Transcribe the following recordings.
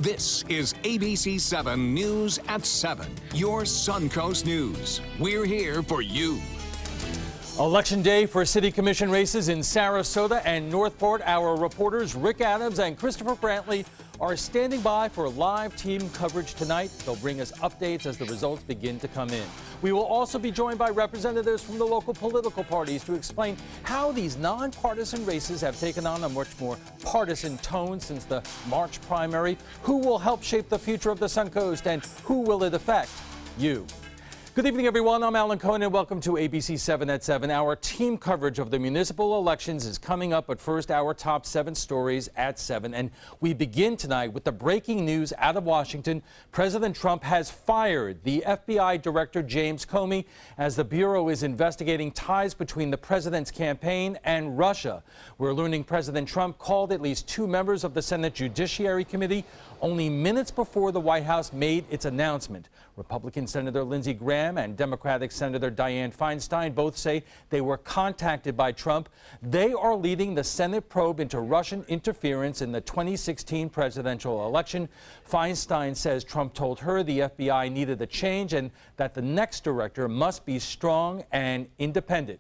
This is ABC7 News at 7, your Suncoast News. We're here for you. Election day for city commission races in Sarasota and Northport. Our reporters Rick Adams and Christopher Brantley are standing by for live team coverage tonight. They'll bring us updates as the results begin to come in. We will also be joined by representatives from the local political parties to explain how these nonpartisan races have taken on a much more partisan tone since the March primary. Who will help shape the future of the Suncoast and who will it affect? You. Good evening, everyone. I'm Alan Cohen, and welcome to ABC 7 at 7. Our team coverage of the municipal elections is coming up, but first, our top 7 stories at 7. And we begin tonight with the breaking news out of Washington. President Trump has fired the FBI Director James Comey as the Bureau is investigating ties between the president's campaign and Russia. We're learning President Trump called at least 2 members of the Senate Judiciary Committee only minutes before the White House made its announcement. Republican Senator Lindsey Graham and Democratic Senator Dianne Feinstein both say they were contacted by Trump. They are leading the Senate probe into Russian interference in the 2016 presidential election. Feinstein says Trump told her the FBI needed a change and that the next director must be strong and independent.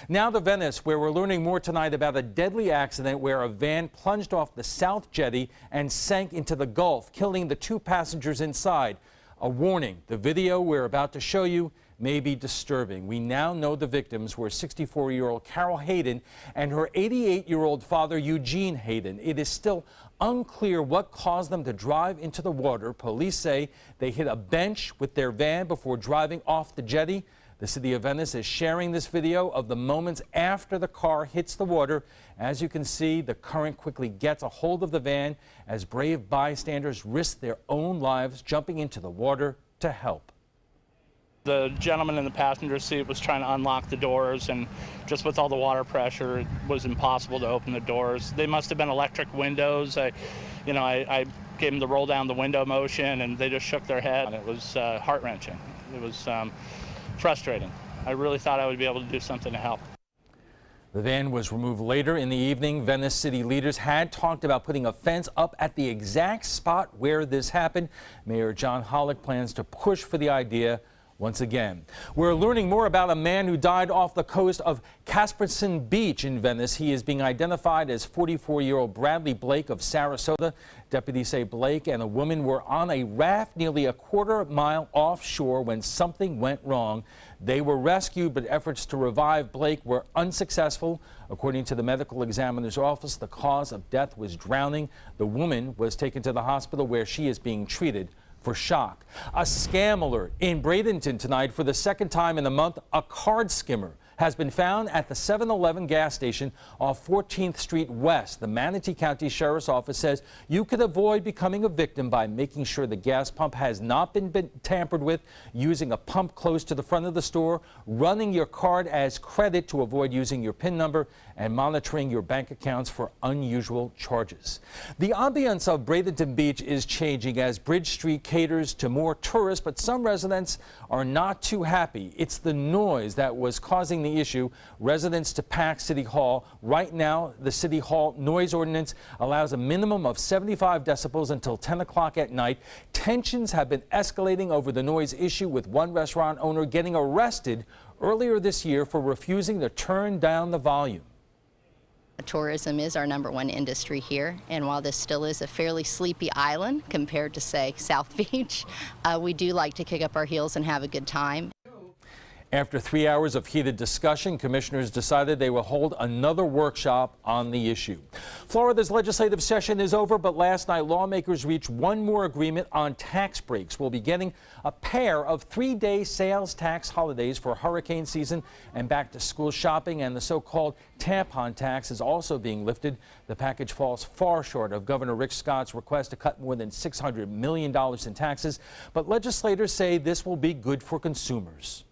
Now to Venice, where we're learning more tonight about a deadly accident where a van plunged off the South Jetty and sank into the Gulf, killing the 2 passengers inside. A warning, the video we're about to show you may be disturbing. We now know the victims were 64-year-old Carol Hayden and her 88-year-old father, Eugene Hayden. It is still unclear what caused them to drive into the water. Police say they hit a bench with their van before driving off the jetty. The city of Venice is sharing this video of the moments after the car hits the water. As you can see, the current quickly gets a hold of the van as brave bystanders risk their own lives jumping into the water to help. The gentleman in the passenger seat was trying to unlock the doors, and just with all the water pressure, it was impossible to open the doors. They must have been electric windows. I gave them the roll down the window motion, and they just shook their head. And it was heart-wrenching. It was frustrating. I really thought I would be able to do something to help. The van was removed later in the evening. Venice city leaders had talked about putting a fence up at the exact spot where this happened. Mayor John Hollick plans to push for the idea once again. We're learning more about a man who died off the coast of Casperson Beach in Venice. He is being identified as 44-year-old Bradley Blake of Sarasota. Deputies say Blake and a woman were on a raft nearly a quarter-mile offshore when something went wrong. They were rescued, but efforts to revive Blake were unsuccessful. According to the medical examiner's office, the cause of death was drowning. The woman was taken to the hospital where she is being treated for shock. A scam alert in Bradenton tonight. For the second time in a month, a card skimmer has been found at the 7-Eleven gas station off 14th Street West. The Manatee County Sheriff's Office says you could avoid becoming a victim by making sure the gas pump has not been tampered with, using a pump close to the front of the store, running your card as credit to avoid using your PIN number, and monitoring your bank accounts for unusual charges. The ambience of Bradenton Beach is changing as Bridge Street caters to more tourists, but some residents are not too happy. It's the noise that was causing the issue. Residents to pack City Hall. Right now, the City Hall noise ordinance allows a minimum of 75 decibels until 10 o'clock at night. Tensions have been escalating over the noise issue, with one restaurant owner getting arrested earlier this year for refusing to turn down the volume. Tourism is our #1 industry here, and while this still is a fairly sleepy island compared to, say, South Beach, we do like to kick up our heels and have a good time. After 3 hours of heated discussion, commissioners decided they will hold another workshop on the issue. Florida's legislative session is over, but last night lawmakers reached one more agreement on tax breaks. We'll be getting a pair of 3-day sales tax holidays for hurricane season and back to school shopping, and the so-called tampon tax is also being lifted. The package falls far short of Governor Rick Scott's request to cut more than $600 million in taxes, but legislators say this will be good for consumers.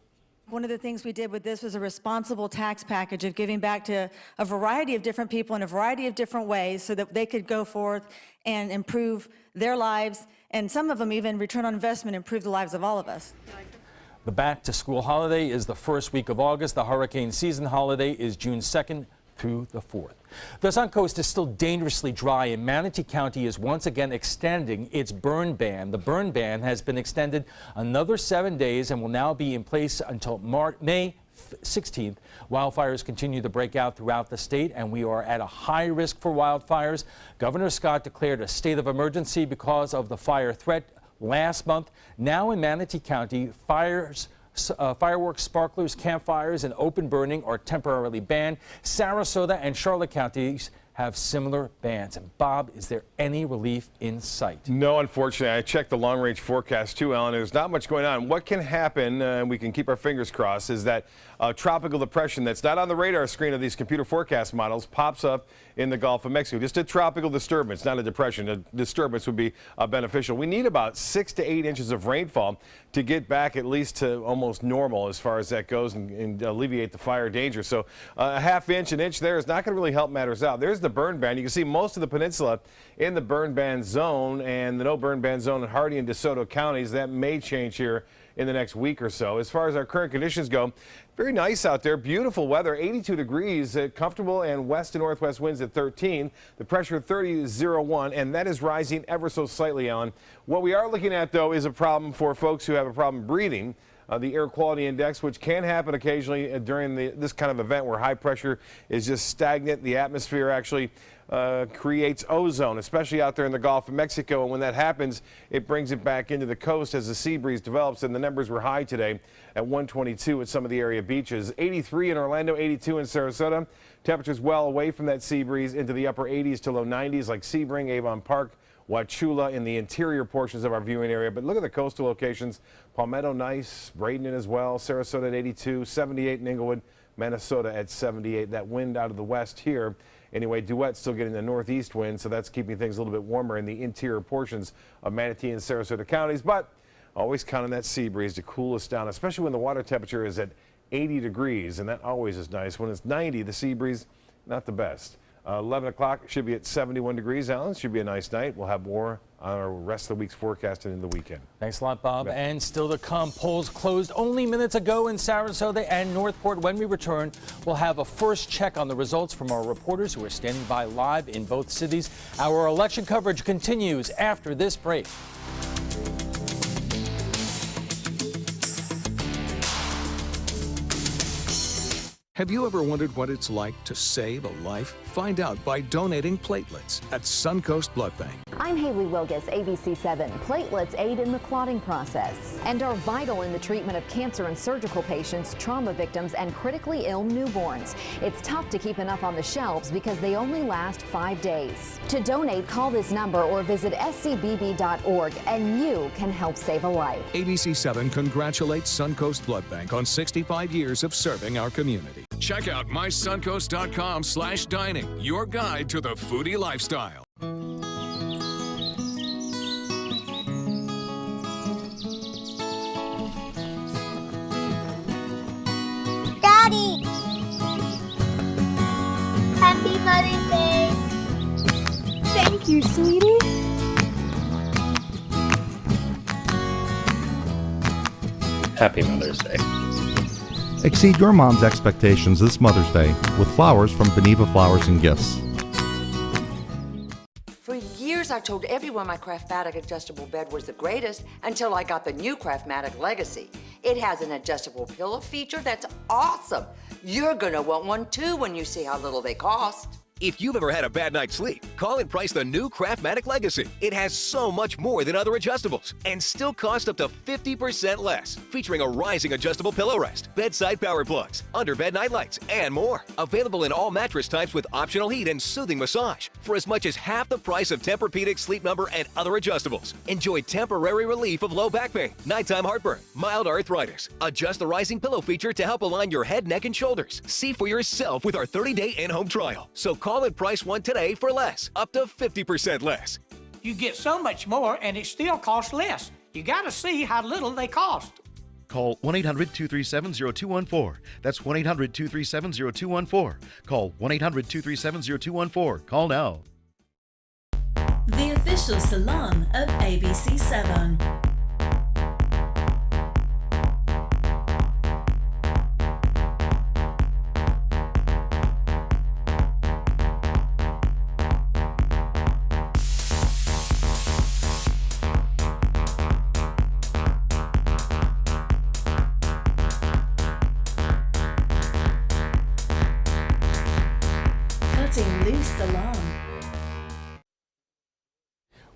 One of the things we did with this was a responsible tax package of giving back to a variety of different people in a variety of different ways so that they could go forth and improve their lives, and some of them even return on investment, improve the lives of all of us. The back to school holiday is the first week of August. The hurricane season holiday is June 2nd through the 4th. The Suncoast is still dangerously dry, and Manatee County is once again extending its burn ban. The burn ban has been extended another 7 days and will now be in place until May 16th. Wildfires continue to break out throughout the state, and we are at a high risk for wildfires. Governor Scott declared a state of emergency because of the fire threat last month. Now in Manatee County, fireworks, sparklers, campfires, and open burning are temporarily banned. Sarasota and Charlotte counties have similar bans. And Bob, is there any relief in sight? No, unfortunately. I checked the long-range forecast too, Alan. There's not much going on. What can happen, and we can keep our fingers crossed, is that a tropical depression that's not on the radar screen of these computer forecast models pops up in the Gulf of Mexico. Just a tropical disturbance, not a depression. A disturbance would be beneficial. We need about 6 to 8 inches of rainfall to get back at least to almost normal as far as that goes and alleviate the fire danger. So a half inch, an inch there is not going to really help matters out. There's the burn ban. You can see most of the peninsula in the burn ban zone, and the no burn ban zone in Hardee and DeSoto counties. That may change here in the next week or so. As far as our current conditions go, very nice out there. Beautiful weather, 82 degrees, comfortable, and west to northwest winds at 13. The pressure 30.01, and that is rising ever so slightly, Alan. What we are looking at, though, is a problem for folks who have a problem breathing. The air quality index, which can happen occasionally during this kind of event where high pressure is just stagnant. The atmosphere actually creates ozone, especially out there in the Gulf of Mexico. And when that happens, it brings it back into the coast as the sea breeze develops. And the numbers were high today at 122 at some of the area beaches. 83 in Orlando, 82 in Sarasota. Temperatures well away from that sea breeze into the upper 80s to low 90s, like Sebring, Avon Park, Wauchula in the interior portions of our viewing area. But look at the coastal locations. Palmetto, nice. Bradenton as well. Sarasota at 82, 78 in Inglewood. Minnesota at 78. That wind out of the west here. Anyway, Duette's still getting the northeast wind, so that's keeping things a little bit warmer in the interior portions of Manatee and Sarasota counties. But always count on that sea breeze to cool us down, especially when the water temperature is at 80 degrees, and that always is nice. When it's 90, the sea breeze, not the best. 11 o'clock should be at 71 degrees, Alan. Should be a nice night. We'll have more on our rest of the week's forecast and in the weekend. Thanks a lot, Bob. And still to come, polls closed only minutes ago in Sarasota and Northport. When we return, we'll have a first check on the results from our reporters who are standing by live in both cities. Our election coverage continues after this break. Have you ever wondered what it's like to save a life? Find out by donating platelets at Suncoast Blood Bank. I'm Haley Wilgus, ABC7. Platelets aid in the clotting process and are vital in the treatment of cancer and surgical patients, trauma victims, and critically ill newborns. It's tough to keep enough on the shelves because they only last 5 days. To donate, call this number or visit scbb.org and you can help save a life. ABC7 congratulates Suncoast Blood Bank on 65 years of serving our community. Check out mysuncoast.com/dining, your guide to the foodie lifestyle. Daddy! Happy Mother's Day! Thank you, sweetie. Happy Mother's Day. Exceed your mom's expectations this Mother's Day with flowers from Beneva Flowers and Gifts. For years, I told everyone my Craftmatic adjustable bed was the greatest until I got the new Craftmatic Legacy. It has an adjustable pillow feature that's awesome. You're gonna want one too when you see how little they cost. If you've ever had a bad night's sleep, call and price the new Craftmatic Legacy. It has so much more than other adjustables and still costs up to 50% less. Featuring a rising adjustable pillow rest, bedside power plugs, underbed night lights, and more. Available in all mattress types with optional heat and soothing massage for as much as half the price of Tempur-Pedic, Sleep Number, and other adjustables. Enjoy temporary relief of low back pain, nighttime heartburn, mild arthritis. Adjust the rising pillow feature to help align your head, neck, and shoulders. See for yourself with our 30-day in-home trial. So call and price one today for less, up to 50% less. You get so much more and it still costs less. You gotta see how little they cost. Call 1-800-237-0214. That's 1-800-237-0214. Call 1-800-237-0214. Call now. The official salon of ABC7. Salon.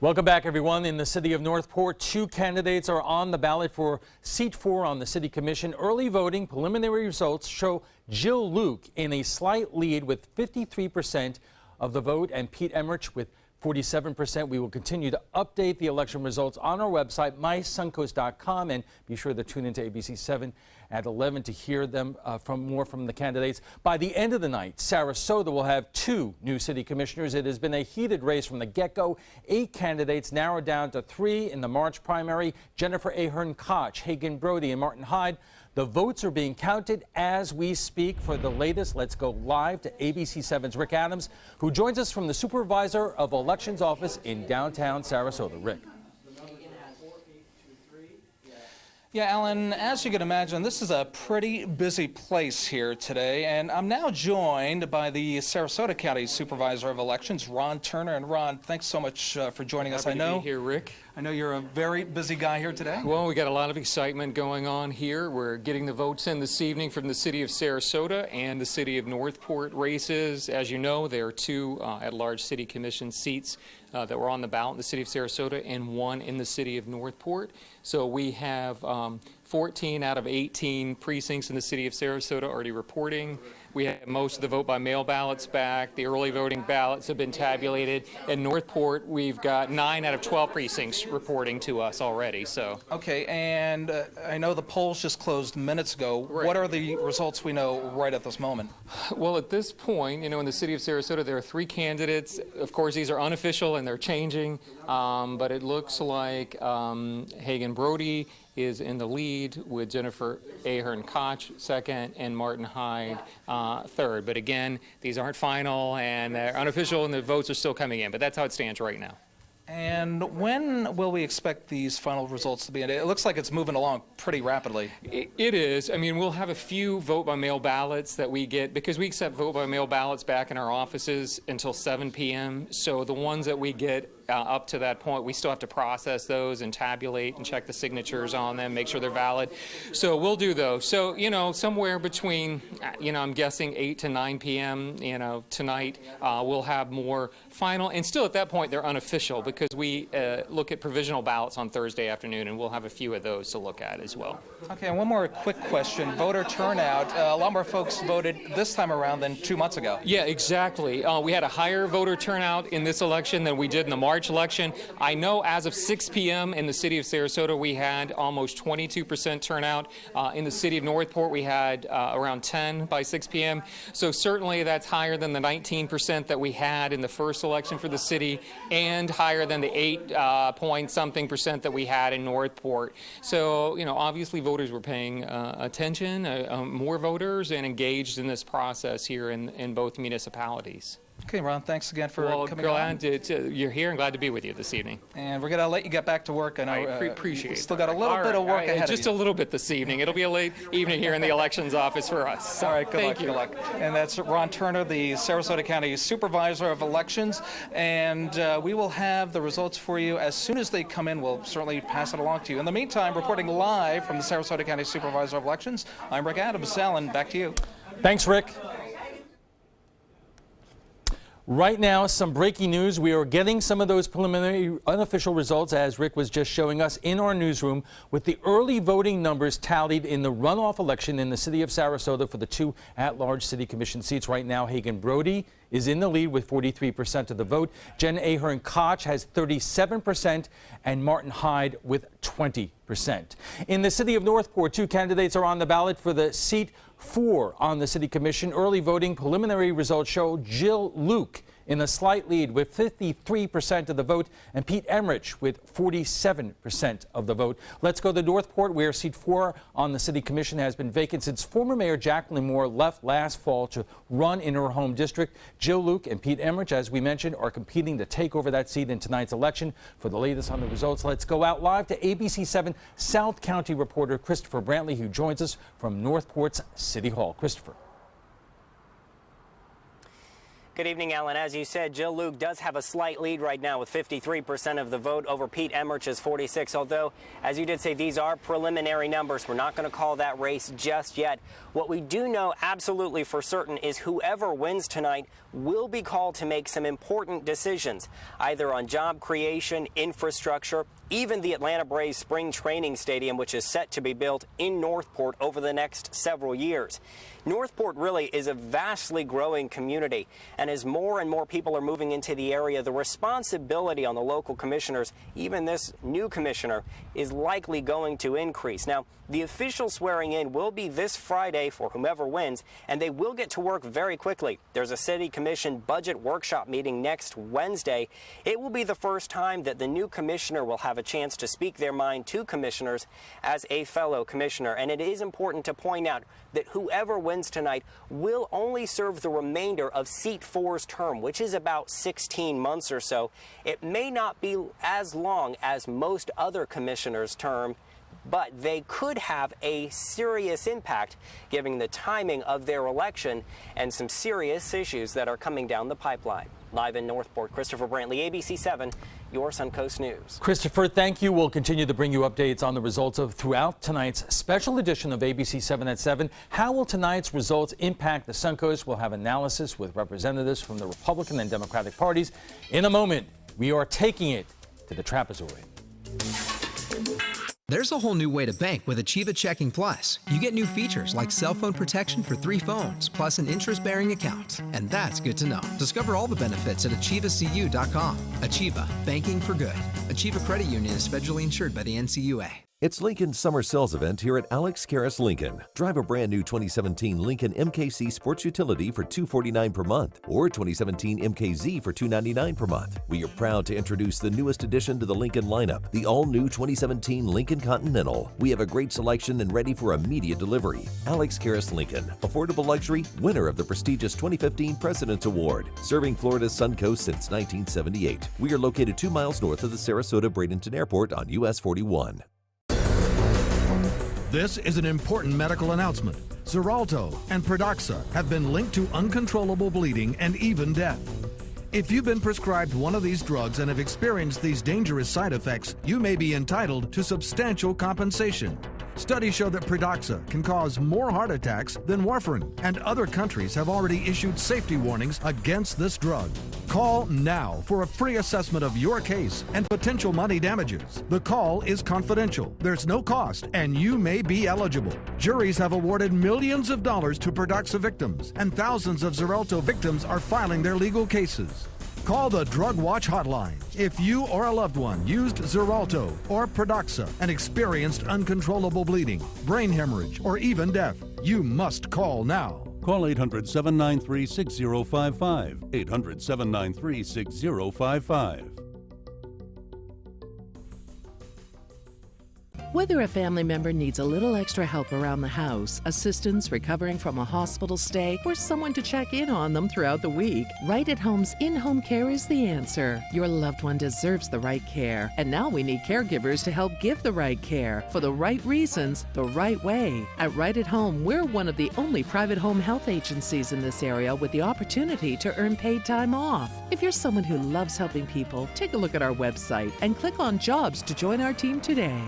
Welcome back, everyone. In the city of Northport, 2 candidates are on the ballot for seat 4 on the city commission. Early voting preliminary results show Jill Luke in a slight lead with 53% of the vote and Pete Emmerich with 47%. We will continue to update the election results on our website, mysuncoast.com, and be sure to tune into ABC7 at 11 to hear them more from the candidates. By the end of the night, Sarasota will have 2 new city commissioners. It has been a heated race from the get-go. 8 candidates narrowed down to 3 in the March primary: Jennifer Ahern Koch, Hagen Brody, and Martin Hyde. The votes are being counted as we speak. For the latest, let's go live to ABC7's Rick Adams, who joins us from the Supervisor of Elections office in downtown Sarasota. Rick. Yeah, Alan, as you can imagine, this is a pretty busy place here today, and I'm now joined by the Sarasota County Supervisor of Elections, Ron Turner. And Ron, thanks so much for joining us. Happy to be here, Rick. I know you're a very busy guy here today. Well, we got a lot of excitement going on here. We're getting the votes in this evening from the city of Sarasota and the city of Northport races. As you know, there are 2 at-large city commission seats that were on the ballot in the city of Sarasota and 1 in the city of Northport. So we have 14 out of 18 precincts in the city of Sarasota already reporting. We have most of the vote by mail ballots back. The early voting ballots have been tabulated. In Northport, we've got 9 out of 12 precincts reporting to us already. So. Okay, and I know the polls just closed minutes ago. Right. What are the results we know right at this moment? Well, at this point, you know, in the city of Sarasota, there are 3 candidates. Of course, these are unofficial and they're changing, but it looks like Hagen Brody is in the lead with Jennifer Ahern Koch second and Martin Hyde third. But again, these aren't final and they're unofficial and the votes are still coming in, but that's how it stands right now. And when will we expect these final results to be in? It looks like it's moving along pretty rapidly. It is. I mean, we'll have a few vote-by-mail ballots that we get, because we accept vote-by-mail ballots back in our offices until 7 p.m. So the ones that we get up to that point, we still have to process those and tabulate and check the signatures on them, make sure they're valid. So we'll do those. So, you know, somewhere between, you know, I'm guessing 8 to 9 p.m., you know, tonight, we'll have more final. And still at that point, they're unofficial, because we look at provisional ballots on Thursday afternoon, and we'll have a few of those to look at as well. Okay, and one more quick question. Voter turnout. A lot more folks voted this time around than 2 months ago. Yeah, exactly. We had a higher voter turnout in this election than we did in the March election. I know as of 6 p.m. in the city of Sarasota, we had almost 22% turnout. In the city of Northport, we had around 10 by 6 p.m. So certainly that's higher than the 19% that we had in the first election for the city, and higher than the 8-point-something% that we had in Northport. So, you know, obviously voters were paying attention, more voters, and engaged in this process here in both municipalities. Okay, Ron, thanks again for coming on. You're here and glad to be with you this evening. And we're going to let you get back to work. I know appreciate it. Still got a little bit of work ahead of you. Just a little bit this evening. It'll be a late evening here in the elections office for us. All right, good luck. And that's Ron Turner, the Sarasota County Supervisor of Elections. And we will have the results for you as soon as they come in. We'll certainly pass it along to you. In the meantime, reporting live from the Sarasota County Supervisor of Elections, I'm Rick Adams. Alan, back to you. Thanks, Rick. Right now, some breaking news. We are getting some of those preliminary unofficial results, as Rick was just showing us in our newsroom, with the early voting numbers tallied in the runoff election in the city of Sarasota for the 2 at-large city commission seats. Right now, Hagen Brody is in the lead with 43% of the vote. Jen Ahern Koch has 37%, and Martin Hyde with 20%. In the city of Northport, 2 candidates are on the ballot for the seat 4 on the city commission. Early voting preliminary results show Jill Luke in a slight lead with 53% of the vote, and Pete Emmerich with 47% of the vote. Let's go to Northport, where seat 4 on the city commission has been vacant since former Mayor Jacqueline Moore left last fall to run in her home district. Jill Luke and Pete Emmerich, as we mentioned, are competing to take over that seat in tonight's election. For the latest on the results, let's go out live to ABC7 South County reporter Christopher Brantley, who joins us from Northport's City Hall. Christopher. Good evening, Alan. As you said, Jill Luke does have a slight lead right now with 53% of the vote over Pete Emmerich's 46%. Although, as you did say, these are preliminary numbers. We're not going to call that race just yet. What we do know absolutely for certain is whoever wins tonight will be called to make some important decisions, either on job creation, infrastructure, even the Atlanta Braves spring training stadium, which is set to be built in Northport over the next several years. Northport really is a vastly growing community, and as more and more people are moving into the area, the responsibility on the local commissioners, even this new commissioner, is likely going to increase. Now, the official swearing in will be this Friday for whomever wins, and they will get to work very quickly. There's a city commission budget workshop meeting next Wednesday. It will be the first time that the new commissioner will have a chance to speak their mind to commissioners as a fellow commissioner. And it is important to point out that whoever wins tonight will only serve the remainder of Seat 4's term, which is about 16 months or so. It may not be as long as most other commissioners' term, but they could have a serious impact given the timing of their election and some serious issues that are coming down the pipeline. Live in Northport, Christopher Brantley, ABC7, your Suncoast News. Christopher, thank you. We'll continue to bring you updates on the results of throughout tonight's special edition of ABC7 at 7. How will tonight's results impact the Suncoast? We'll have analysis with representatives from the Republican and Democratic parties. In a moment, we are taking it to the trapezoid. There's a whole new way to bank with Achieva Checking Plus. You get new features like cell phone protection for 3 phones, plus an interest-bearing account. And that's good to know. Discover all the benefits at AchievaCU.com. Achieva, banking for good. Achieva Credit Union is federally insured by the NCUA. It's Lincoln's summer sales event here at Alex Karras Lincoln. Drive a brand new 2017 Lincoln MKC Sports Utility for $249 per month or 2017 MKZ for $299 per month. We are proud to introduce the newest addition to the Lincoln lineup, the all-new 2017 Lincoln Continental. We have a great selection and ready for immediate delivery. Alex Karras Lincoln, affordable luxury, winner of the prestigious 2015 President's Award, serving Florida's Suncoast since 1978. We are located 2 miles north of the Sarasota-Bradenton Airport on US 41. This is an important medical announcement. Xarelto and Pradaxa have been linked to uncontrollable bleeding and even death. If you've been prescribed one of these drugs and have experienced these dangerous side effects, you may be entitled to substantial compensation. Studies show that Pradaxa can cause more heart attacks than warfarin, and other countries have already issued safety warnings against this drug. Call now for a free assessment of your case and potential money damages. The call is confidential, there's no cost, and you may be eligible. Juries have awarded millions of dollars to Pradaxa victims, and thousands of Xarelto victims are filing their legal cases. Call the Drug Watch hotline if you or a loved one used Xarelto or Pradaxa and experienced uncontrollable bleeding, brain hemorrhage, or even death. You must call now. Call 800-793-6055. 800-793-6055. Whether a family member needs a little extra help around the house, assistance recovering from a hospital stay, or someone to check in on them throughout the week, Right at Home's in-home care is the answer. Your loved one deserves the right care, and now we need caregivers to help give the right care for the right reasons, the right way. At Right at Home, we're one of the only private home health agencies in this area with the opportunity to earn paid time off. If you're someone who loves helping people, take a look at our website and click on Jobs to join our team today.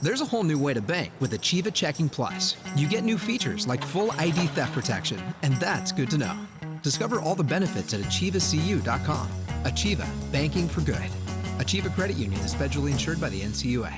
There's a whole new way to bank with Achieva Checking Plus. You get new features like full ID theft protection, and that's good to know. Discover all the benefits at AchievaCU.com. Achieva, banking for good. Achieva Credit Union is federally insured by the NCUA.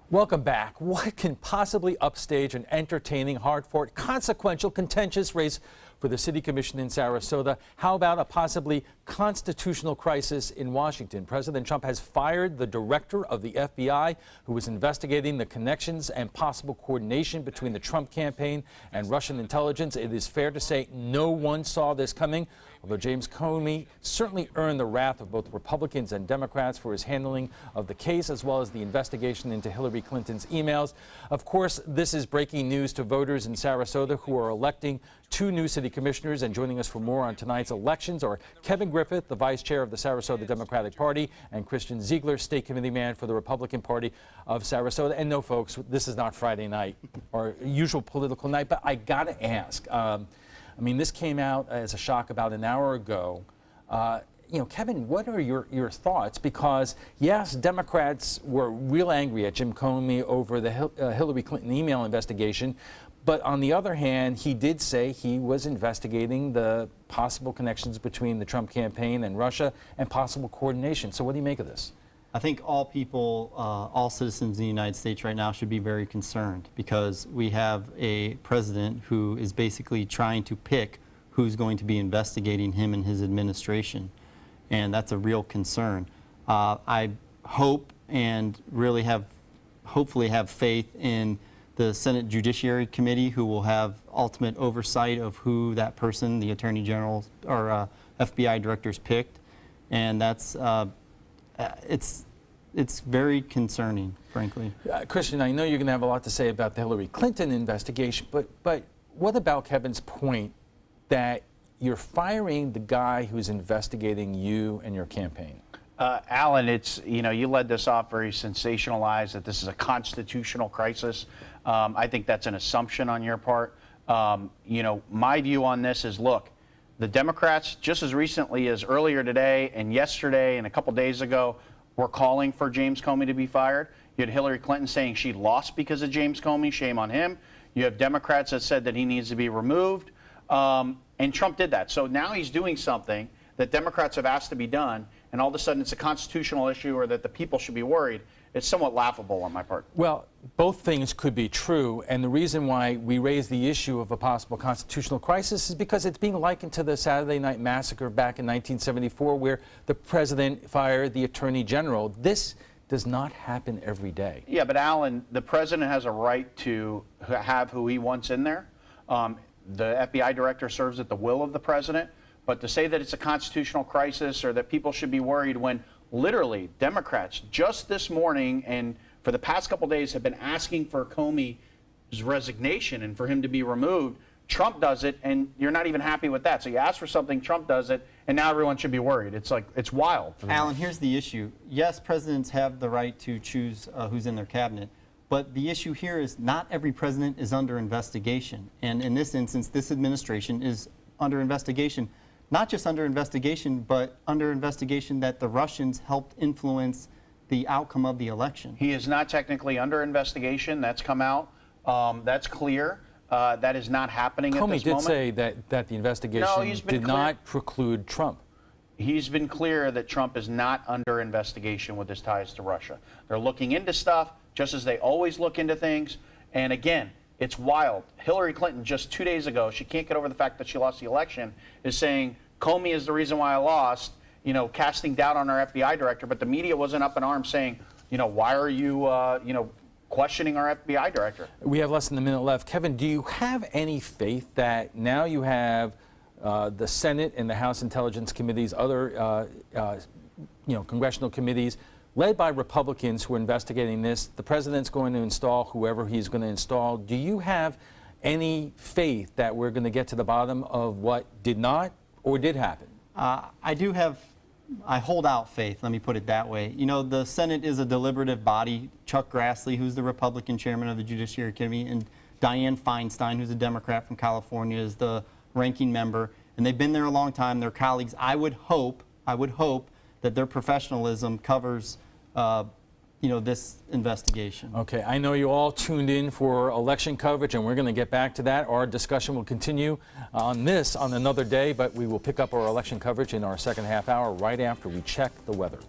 Welcome back. What can possibly upstage an entertaining, hard-fought, consequential, contentious race for the City Commission in Sarasota? How about a possibly constitutional crisis in Washington? President Trump has fired the director of the FBI who was investigating the connections and possible coordination between the Trump campaign and Russian intelligence. It is fair to say no one saw this coming, although James Comey certainly earned the wrath of both Republicans and Democrats for his handling of the case, as well as the investigation into Hillary Clinton's emails. Of course, this is breaking news to voters in Sarasota who are electing 2 new city commissioners. And joining us for more on tonight's elections are Kevin Griffith, the vice chair of the Sarasota Democratic Party, and Christian Ziegler, state committee man for the Republican Party of Sarasota. And no, folks, this is not Friday night or usual political night, but I gotta ask, I mean, this came out as a shock about an hour ago. You know, Kevin, what are your thoughts? Because, yes, Democrats were real angry at Jim Comey over the Hillary Clinton email investigation. But on the other hand, he did say he was investigating the possible connections between the Trump campaign and Russia and possible coordination. So what do you make of this? I think all people, all citizens in the United States right now should be very concerned because we have a president who is basically trying to pick who's going to be investigating him and his administration. And that's a real concern. I hope and really hopefully have faith in the Senate Judiciary Committee, who will have ultimate oversight of who that person, the Attorney General or FBI directors picked, and that's it's very concerning, frankly. Christian, I know you're going to have a lot to say about the Hillary Clinton investigation, but what about Kevin's point that you're firing the guy who's investigating you and your campaign? Alan, it's, you know, you led this off very sensationalized that this is a constitutional crisis. I think that's an assumption on your part. You know, my view on this is, look, the Democrats, just as recently as earlier today and yesterday and a couple days ago, were calling for James Comey to be fired. You had Hillary Clinton saying she lost because of James Comey. Shame on him. You have Democrats that said that he needs to be removed. And Trump did that. So now he's doing something that Democrats have asked to be done, and all of a sudden it's a constitutional issue or that the people should be worried. It's somewhat laughable on my part. Well, both things could be true, and the reason why we raise the issue of a possible constitutional crisis is because it's being likened to the Saturday Night Massacre back in 1974, where the president fired the attorney general. This does not happen every day. Yeah, but Alan, the president has a right to have who he wants in there. The FBI director serves at the will of the president. But to say that it's a constitutional crisis or that people should be worried when literally Democrats just this morning and for the past couple days have been asking for Comey's resignation and for him to be removed, Trump does it and you're not even happy with that. So you ask for something, Trump does it, and now everyone should be worried. It's like, it's wild. Alan, here's the issue. Yes, presidents have the right to choose who's in their cabinet. But the issue here is not every president is under investigation. And in this instance, this administration is under investigation. Not just under investigation, but under investigation that the Russians helped influence the outcome of the election. He is not technically under investigation. That's come out. That's clear. That is not happening at this moment. Comey did say that the investigation did not preclude Trump. He's been clear that Trump is not under investigation with his ties to Russia. They're looking into stuff, just as they always look into things. And again, it's wild. Hillary Clinton, just 2 days ago, she can't get over the fact that she lost the election, is saying, Comey is the reason why I lost, you know, casting doubt on our FBI director. But the media wasn't up in arms saying, you know, why are you, you know, questioning our FBI director? We have less than a minute left. Kevin, do you have any faith that now you have the Senate and the House Intelligence Committees, other, you know, congressional committees, led by Republicans who are investigating this, the president's going to install whoever he's going to install. Do you have any faith that we're going to get to the bottom of what did not or did happen? I hold out faith, let me put it that way. You know, the Senate is a deliberative body. Chuck Grassley, who's the Republican chairman of the Judiciary Committee, and Dianne Feinstein, who's a Democrat from California, is the ranking member. And they've been there a long time. They're colleagues. I would hope that their professionalism covers, you know, this investigation. Okay, I know you all tuned in for election coverage, and we're going to get back to that. Our discussion will continue on this on another day, but we will pick up our election coverage in our second half hour right after we check the weather.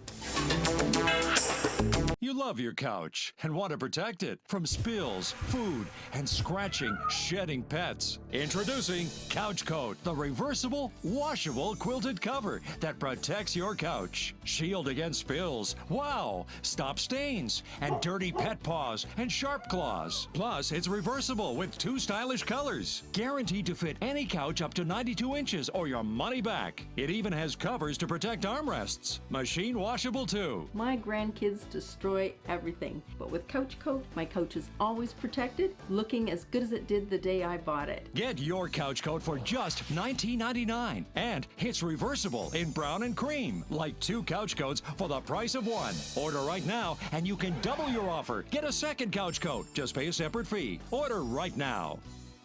You love your couch and want to protect it from spills, food, and scratching, shedding pets. Introducing Couch Coat, the reversible, washable quilted cover that protects your couch. Shield against spills. Wow! Stop stains and dirty pet paws and sharp claws. Plus, it's reversible with 2 stylish colors. Guaranteed to fit any couch up to 92 inches or your money back. It even has covers to protect armrests. Machine washable too. My grandkids destroy everything, but with Couch Coat, my couch is always protected, looking as good as it did the day I bought it. Get your Couch Coat for just $19.99, and it's reversible in brown and cream, like 2 couch coats for the price of 1. Order right now, and you can double your offer. Get a second Couch Coat. Just pay a separate fee. Order right now.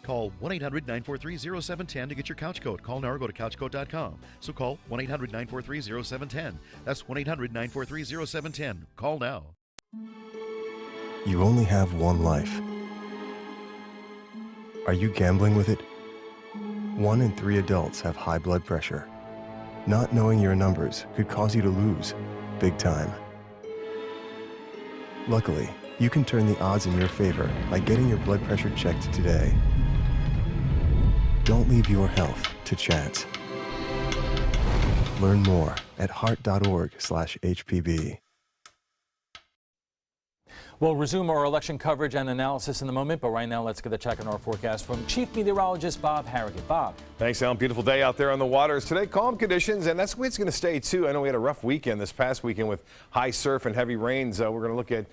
Call 1-800-943-0710 to get your couch coat. Call now or go to couchcoat.com. So call 1-800-943-0710. That's 1-800-943-0710. Call now. You only have one life. Are you gambling with it? 1 in 3 adults have high blood pressure. Not knowing your numbers could cause you to lose, big time. Luckily, you can turn the odds in your favor by getting your blood pressure checked today. Don't leave your health to chance. Learn more at heart.org/HPV. We'll resume our election coverage and analysis in a moment, but right now let's get a check on our forecast from Chief Meteorologist Bob Harrigan. Bob. Thanks, Alan. Beautiful day out there on the waters today. Calm conditions, and that's the way it's going to stay, too. I know we had a rough weekend this past weekend with high surf and heavy rains. We're going to look at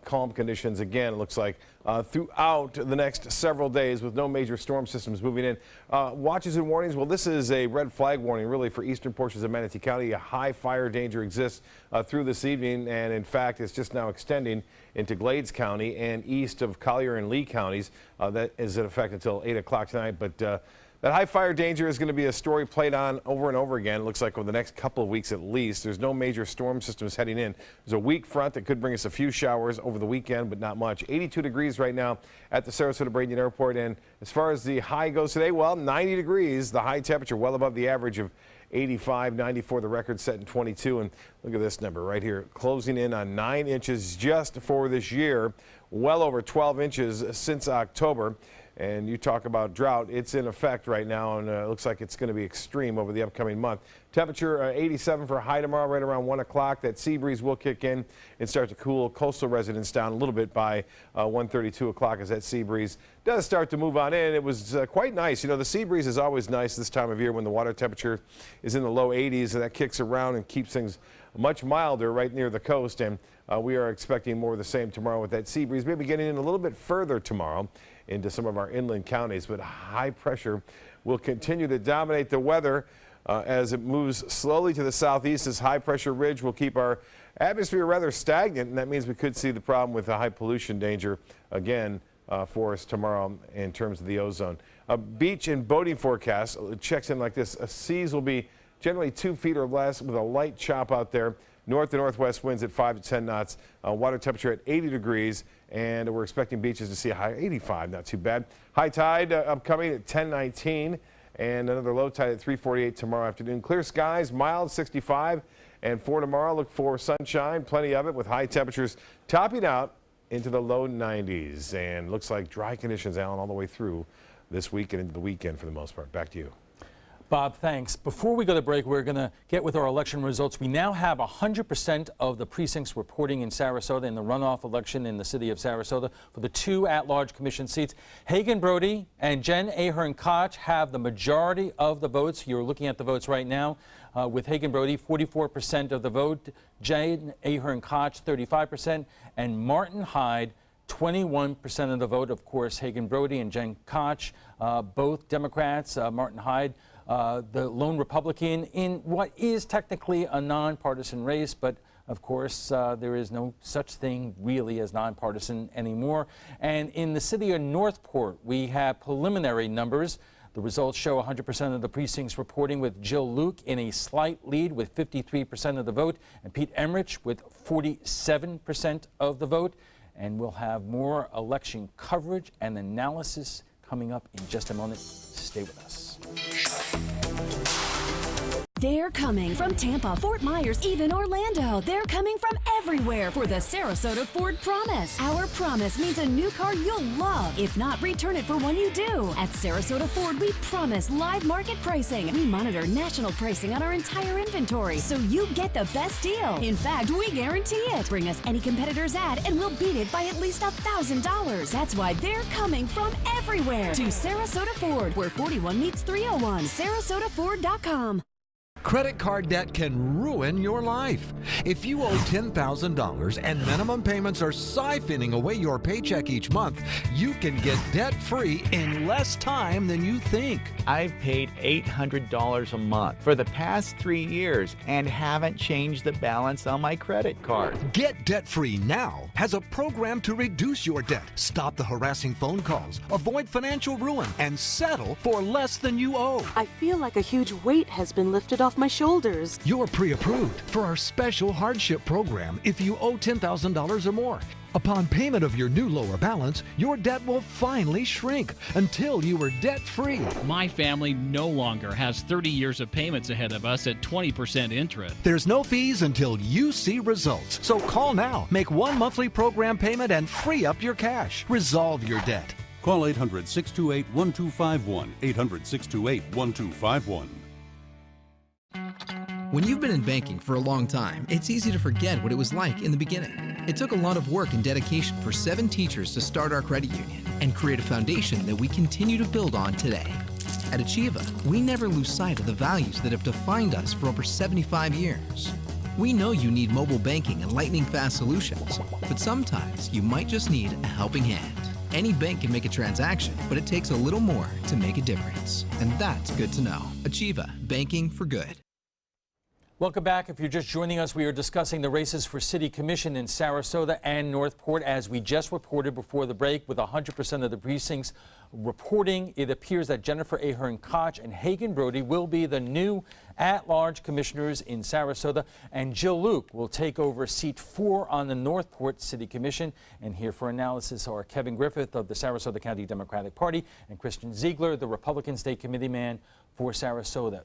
calm conditions again, it looks like, throughout the next several days with no major storm systems moving in. Watches and warnings, well, this is a red flag warning, really, for eastern portions of Manatee County. A high fire danger exists through this evening, and in fact, it's just now extending into Glades County and east of Collier and Lee counties. That is in effect until 8 o'clock tonight. But that high fire danger is going to be a story played on over and over again, it looks like, over the next couple of weeks at least. There's no major storm systems heading in. There's a weak front that could bring us a few showers over the weekend, but not much. 82 degrees right now at the Sarasota-Bradenton Airport. And as far as the high goes today, well, 90 degrees, the high temperature, well above the average of 85, 94, the record set in 22. And look at this number right here, closing in on 9 inches just for this year, well over 12 inches since October. And you talk about drought, it's in effect right now, and it looks like it's going to be extreme over the upcoming month. Temperature 87 for a high tomorrow, right around 1 o'clock. That sea breeze will kick in and start to cool coastal residents down a little bit by 1:30, 2 o'clock as that sea breeze does start to move on in. It was quite nice. You know, the sea breeze is always nice this time of year when the water temperature is in the low 80s, and that kicks around and keeps things much milder right near the coast. And we are expecting more of the same tomorrow with that sea breeze, maybe getting in a little bit further tomorrow into some of our inland counties, but high pressure will continue to dominate the weather as it moves slowly to the southeast. This high pressure ridge will keep our atmosphere rather stagnant, and that means we could see the problem with the high pollution danger again for us tomorrow in terms of the ozone. Beach and boating forecast checks in like this. Seas will be generally 2 feet or less with a light chop out there. North to northwest winds at 5 to 10 knots. Water temperature at 80 degrees, and we're expecting beaches to see a high 85, not too bad. High tide upcoming at 10:19, and another low tide at 3:48 tomorrow afternoon. Clear skies, mild 65, and for tomorrow, look for sunshine, plenty of it, with high temperatures topping out into the low 90s. And looks like dry conditions, Alan, all the way through this week and into the weekend for the most part. Back to you. Bob, thanks. Before we go to break, we're going to get with our election results. We now have 100% of the precincts reporting in Sarasota in the runoff election in the city of Sarasota for the 2 at-large commission seats. Hagen Brody and Jen Ahern Koch have the majority of the votes. You're looking at the votes right now with Hagen Brody, 44% of the vote, Jen Ahern Koch, 35%, and Martin Hyde, 21% of the vote. Of course, Hagen Brody and Jen Koch, both Democrats. Martin Hyde, the lone Republican in what is technically a nonpartisan race, but of course there is no such thing really as nonpartisan anymore. And in the city of Northport, we have preliminary numbers. The results show 100% of the precincts reporting, with Jill Luke in a slight lead with 53% of the vote, and Pete Emmerich with 47% of the vote. And we'll have more election coverage and analysis coming up in just a moment. Stay with us. They're coming from Tampa, Fort Myers, even Orlando. They're coming from everywhere for the Sarasota Ford Promise. Our promise means a new car you'll love. If not, return it for one you do. At Sarasota Ford, we promise live market pricing. We monitor national pricing on our entire inventory, so you get the best deal. In fact, we guarantee it. Bring us any competitor's ad, and we'll beat it by at least $1,000. That's why they're coming from everywhere to Sarasota Ford, where 41 meets 301. SarasotaFord.com. Credit card debt can ruin your life. If you owe $10,000 and minimum payments are siphoning away your paycheck each month, you can get debt-free in less time than you think. I've paid $800 a month for the past 3 years and haven't changed the balance on my credit card. Get Debt-Free Now has a program to reduce your debt, stop the harassing phone calls, avoid financial ruin, and settle for less than you owe. I feel like a huge weight has been lifted off my shoulders. You're pre-approved for our special hardship program if you owe $10,000 or more. Upon payment of your new lower balance, your debt will finally shrink until you are debt-free. My family no longer has 30 years of payments ahead of us at 20% interest. There's no fees until you see results. So call now, make one monthly program payment, and free up your cash. Resolve your debt. Call 800-628-1251, 800-628-1251. When you've been in banking for a long time, it's easy to forget what it was like in the beginning. It took a lot of work and dedication for 7 teachers to start our credit union and create a foundation that we continue to build on today. At Achieva, we never lose sight of the values that have defined us for over 75 years. We know you need mobile banking and lightning-fast solutions, but sometimes you might just need a helping hand. Any bank can make a transaction, but it takes a little more to make a difference. And that's good to know. Achieva, banking for good. Welcome back. If you're just joining us, we are discussing the races for City Commission in Sarasota and Northport. As we just reported before the break, with 100% of the precincts reporting, it appears that Jennifer Ahern Koch and Hagen Brody will be the new at-large commissioners in Sarasota, and Jill Luke will take over seat 4 on the Northport City Commission. And here for analysis are Kevin Griffith of the Sarasota County Democratic Party and Christian Ziegler, the Republican State Committee man for Sarasota.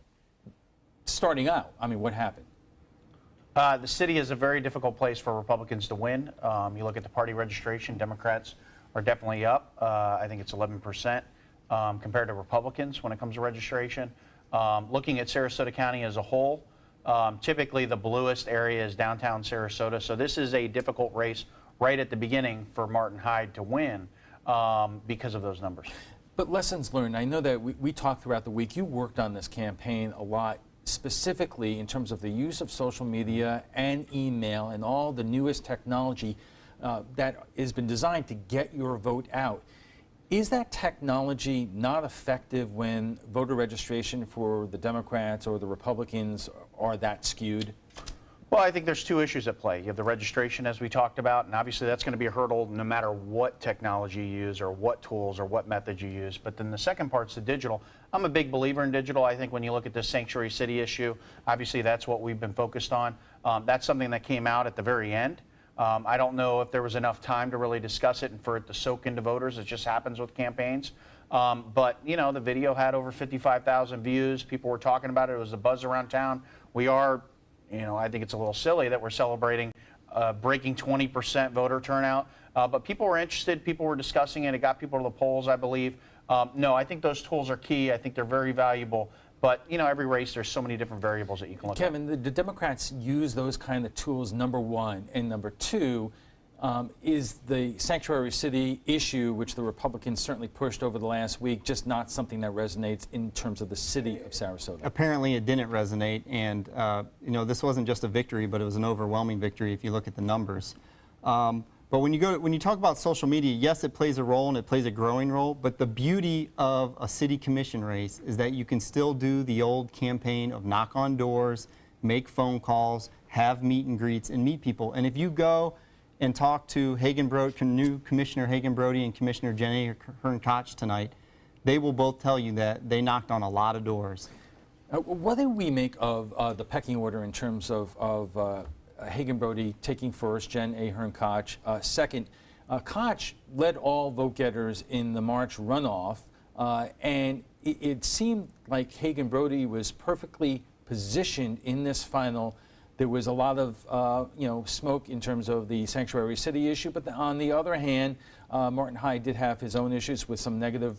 Starting out, I mean, what happened? The city is a very difficult place for Republicans to win. You look at the party registration, Democrats are definitely up. I think it's 11% compared to Republicans when it comes to registration. Looking at Sarasota County as a whole, typically the bluest area is downtown Sarasota. So this is a difficult race right at the beginning for Martin Hyde to win because of those numbers. But lessons learned. I know that we talked throughout the week. You worked on this campaign a lot, specifically in terms of the use of social media and email and all the newest technology that has been designed to get your vote out. Is that technology not effective when voter registration for the Democrats or the Republicans are that skewed? Well, I think there's 2 issues at play. You have the registration, as we talked about, and obviously that's going to be a hurdle no matter what technology you use or what tools or what methods you use. But then the second part's the digital. I'm a big believer in digital. I think when you look at this sanctuary city issue, obviously that's what we've been focused on. That's something that came out at the very end. I don't know if there was enough time to really discuss it and for it to soak into voters. It just happens with campaigns. But, you know, the video had over 55,000 views. People were talking about it. It was a buzz around town. We are, you know, I think it's a little silly that we're celebrating breaking 20% voter turnout. But people were interested. People were discussing it. It got people to the polls, I believe. No, I think those tools are key. I think they're very valuable. But, you know, every race, there's so many different variables that you can look at. Kevin, the Democrats use those kind of tools, number one. And number two, is the sanctuary city issue, which the Republicans certainly pushed over the last week, just not something that resonates in terms of the city of Sarasota? Apparently it didn't resonate, and you know, this wasn't just a victory, but it was an overwhelming victory if you look at the numbers. But when you talk about social media, yes, it plays a role and it plays a growing role, but the beauty of a city commission race is that you can still do the old campaign of knock on doors, make phone calls, have meet and greets, and meet people. And if you go and talk to new Commissioner Hagen Brody and Commissioner Jenny Ahern Koch tonight, they will both tell you that they knocked on a lot of doors. What do we make of the pecking order in terms of Hagen Brody taking first, Jen Ahern Koch second? Koch led all vote getters in the March runoff, and it seemed like Hagen Brody was perfectly positioned in this final. There was a lot of smoke in terms of the sanctuary city issue, but on the other hand, Martin Hyde did have his own issues with some negative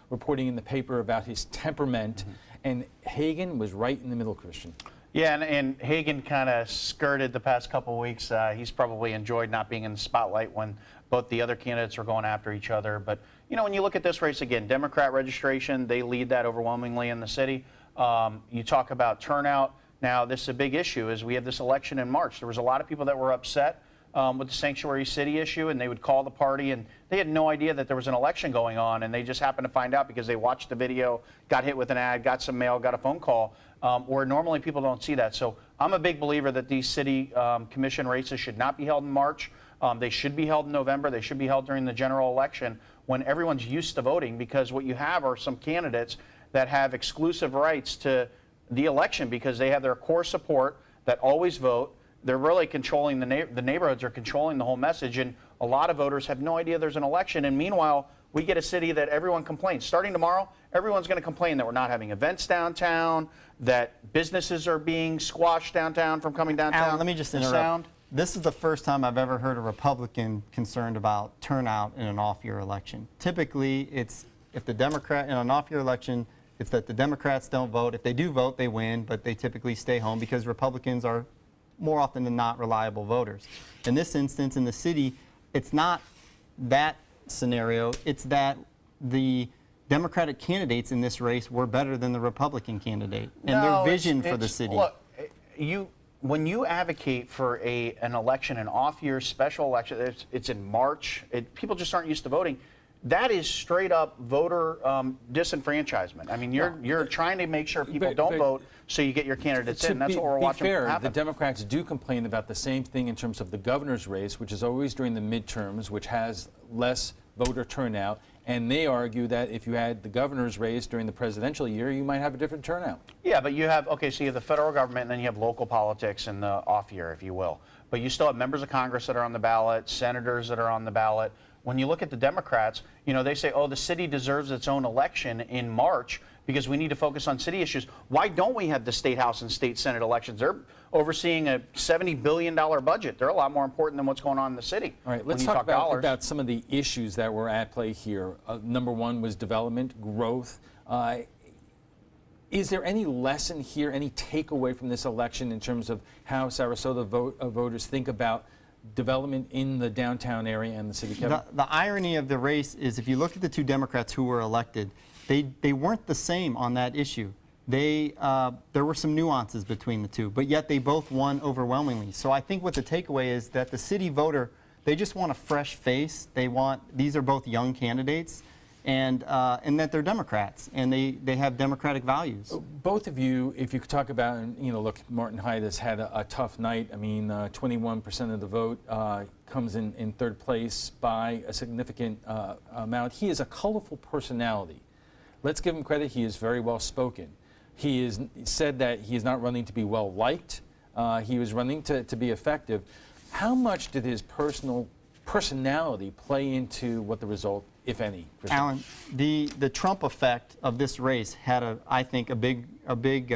reporting in the paper about his temperament, and Hagen was right in the middle, Christian. Yeah, and Hagen kind of skirted the past couple of weeks. He's probably enjoyed not being in the spotlight when both the other candidates are going after each other. But, you know, when you look at this race again, Democrat registration, they lead that overwhelmingly in the city. You talk about turnout. Now, this is a big issue as we have this election in March. There was a lot of people that were upset with the sanctuary city issue, and they would call the party, and they had no idea that there was an election going on, and they just happened to find out because they watched the video, got hit with an ad, got some mail, got a phone call, where normally people don't see that. So I'm a big believer that these city commission races should not be held in March. They should be held in November. They should be held during the general election when everyone's used to voting, because what you have are some candidates that have exclusive rights to the election because they have their core support that always vote. They're really controlling the neighborhoods are controlling the whole message, and a lot of voters have no idea there's an election. And meanwhile, we get a city that everyone complains. Starting tomorrow, everyone's going to complain that we're not having events downtown, that businesses are being squashed downtown from coming downtown. Alan, let me just interrupt. This is the first time I've ever heard a Republican concerned about turnout in an off-year election. Typically, it's if the Democrat in an off-year election, it's that the Democrats don't vote. If they do vote, they win, but they typically stay home because Republicans are more often than not reliable voters. In this instance, in the city, it's not that scenario. It's that the Democratic candidates in this race were better than the Republican candidate, and their vision for the city. Look, when you advocate for an election, an off-year special election, it's in March, people just aren't used to voting. That is straight up voter disenfranchisement. I mean, you're trying to make sure people don't vote so you get your candidates in. That's what we're watching happen. The Democrats do complain about the same thing in terms of the governor's race, which is always during the midterms, which has less voter turnout. And they argue that if you had the governor's race during the presidential year, you might have a different turnout. Yeah, but you have, okay, so you have the federal government, and then you have local politics in the off year, if you will. But you still have members of Congress that are on the ballot, senators that are on the ballot. When you look at the Democrats, they say, oh, the city deserves its own election in March because we need to focus on city issues. Why don't we have the state house and state senate elections? They're overseeing a $70 billion budget. They're a lot more important than what's going on in the city. All right, let's talk about some of the issues that were at play here. Number one was development, growth. Is there any lesson here, any takeaway from this election in terms of how Sarasota voters think about development in the downtown area and the city? The irony of the race is if you look at the two Democrats who were elected, they weren't the same on that issue. There were some nuances between the two, but yet they both won overwhelmingly. So I think what the takeaway is that the city voter, they just want a fresh face. These are both young candidates, and that they're Democrats, and they have democratic values. Both of you, if you could talk about, look, Martin Hyde has had a tough night. I mean, 21% of the vote comes in third place by a significant amount. He is a colorful personality. Let's give him credit. He is very well spoken. He has said that he is not running to be well liked. He was running to be effective. How much did his personality play into what the result, if any? Alan, the Trump effect of this race had, I think, a big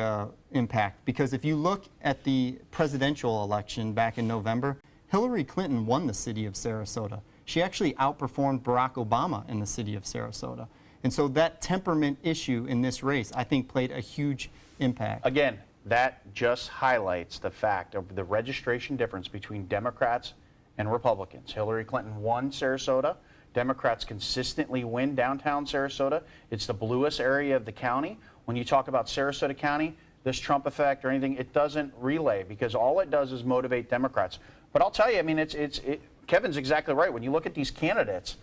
impact, because if you look at the presidential election back in November, Hillary Clinton won the city of Sarasota. She actually outperformed Barack Obama in the city of Sarasota. And so that temperament issue in this race, I think, played a huge impact. Again, that just highlights the fact of the registration difference between Democrats and Republicans. Hillary Clinton won Sarasota. Democrats consistently win downtown Sarasota. It's the bluest area of the county. When you talk about Sarasota County, this Trump effect or anything, it doesn't relay, because all it does is motivate Democrats. But I'll tell you, I mean, Kevin's exactly right. When you look at these candidates,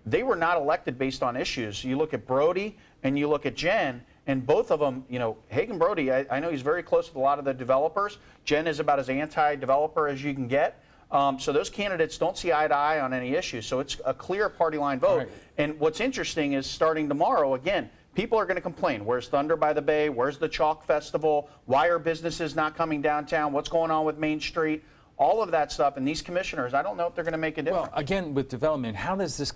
they were not elected based on issues. You look at Brody and you look at Jen, and both of them, Hagen Brody, I know he's very close with a lot of the developers. Jen is about as anti-developer as you can get. So those candidates don't see eye to eye on any issues. So it's a clear party line vote. Right. And what's interesting is starting tomorrow, again, people are going to complain. Where's Thunder by the Bay? Where's the Chalk Festival? Why are businesses not coming downtown? What's going on with Main Street? All of that stuff, and these commissioners, I don't know if they're going to make a difference. Well, again, with development, how does this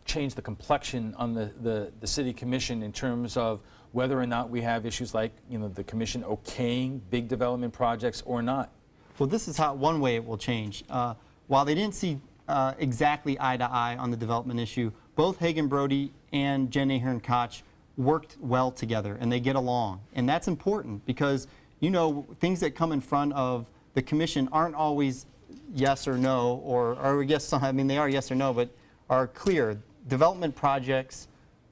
change the complexion on the city commission in terms of whether or not we have issues like, the commission okaying big development projects or not? Well, this is one way it will change. While they didn't see exactly eye to eye on the development issue, both Hagen Brody and Jen Ahern Koch worked well together, and they get along. And that's important because, things that come in front of the commission aren't always yes or no, or yes, I mean, they are yes or no, but are clear. Development projects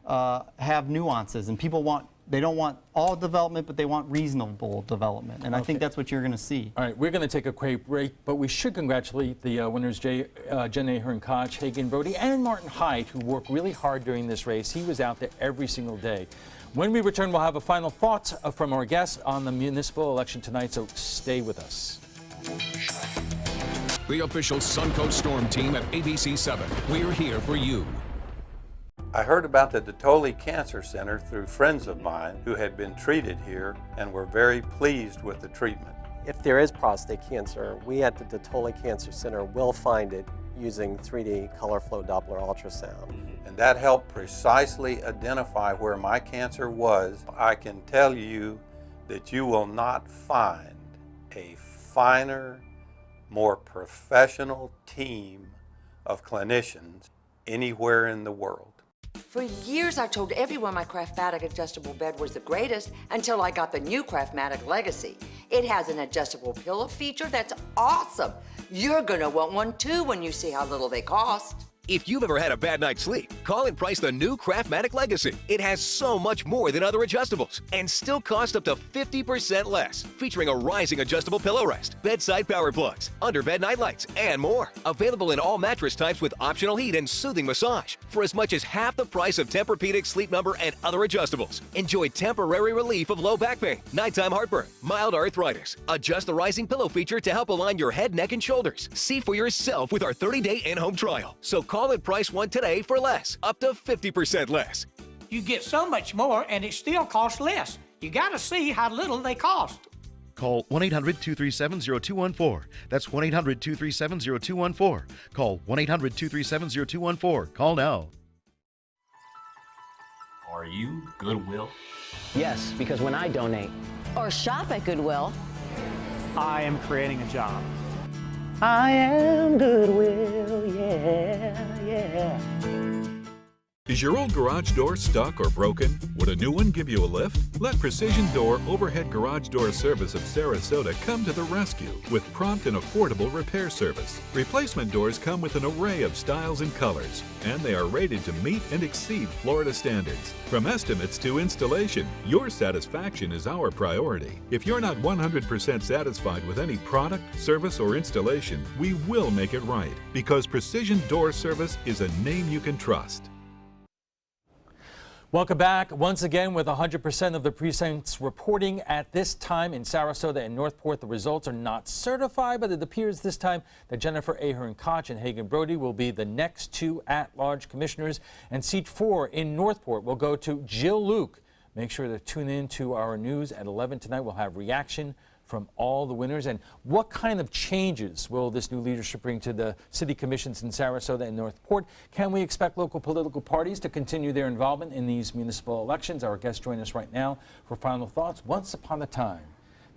have nuances, and people want they don't want all development, but they want reasonable development. And I think that's what you're going to see. All right, we're going to take a quick break, but we should congratulate the winners, Jen Ahern-Koch, Hagen Brody, and Martin Hyde, who worked really hard during this race. He was out there every single day. When we return, we'll have a final thoughts from our guests on the municipal election tonight, so stay with us. The official Suncoast Storm team at ABC7. We're here for you. I heard about the Dotoli Cancer Center through friends of mine who had been treated here and were very pleased with the treatment. If there is prostate cancer, we at the Dotoli Cancer Center will find it using 3D color flow Doppler ultrasound. And that helped precisely identify where my cancer was. I can tell you that you will not find a finer, more professional team of clinicians anywhere in the world. For years, I told everyone my Craftmatic adjustable bed was the greatest until I got the new Craftmatic Legacy. It has an adjustable pillow feature that's awesome. You're gonna want one too when you see how little they cost. If you've ever had a bad night's sleep, call and price the new Craftmatic Legacy. It has so much more than other adjustables and still costs up to 50% less. Featuring a rising adjustable pillow rest, bedside power plugs, underbed night lights, and more. Available in all mattress types with optional heat and soothing massage for as much as half the price of Tempur-Pedic, Sleep Number, and other adjustables. Enjoy temporary relief of low back pain, nighttime heartburn, mild arthritis. Adjust the rising pillow feature to help align your head, neck, and shoulders. See for yourself with our 30-day in-home trial. So call and price one today for less, up to 50% less. You get so much more and it still costs less. You gotta see how little they cost. Call 1-800-237-0214. That's 1-800-237-0214. Call 1-800-237-0214. Call now. Are you Goodwill? Yes, because when I donate or shop at Goodwill, I am creating a job. I am Goodwill, yeah. Is your old garage door stuck or broken? Would a new one give you a lift? Let Precision Door Overhead Garage Door Service of Sarasota come to the rescue with prompt and affordable repair service. Replacement doors come with an array of styles and colors, and they are rated to meet and exceed Florida standards. From estimates to installation, your satisfaction is our priority. If you're not 100% satisfied with any product, service, or installation, we will make it right, because Precision Door Service is a name you can trust. Welcome back. Once again, with 100% of the precincts reporting at this time in Sarasota and Northport, the results are not certified, but it appears this time that Jennifer Ahern-Koch and Hagen Brody will be the next two at-large commissioners, and seat 4 in Northport will go to Jill Luke. Make sure to tune in to our news at 11 tonight. We'll have reaction from all the winners. And what kind of changes will this new leadership bring to the city commissions in Sarasota and Northport? Can we expect local political parties to continue their involvement in these municipal elections? Our guests join us right now for final thoughts. Once upon a time,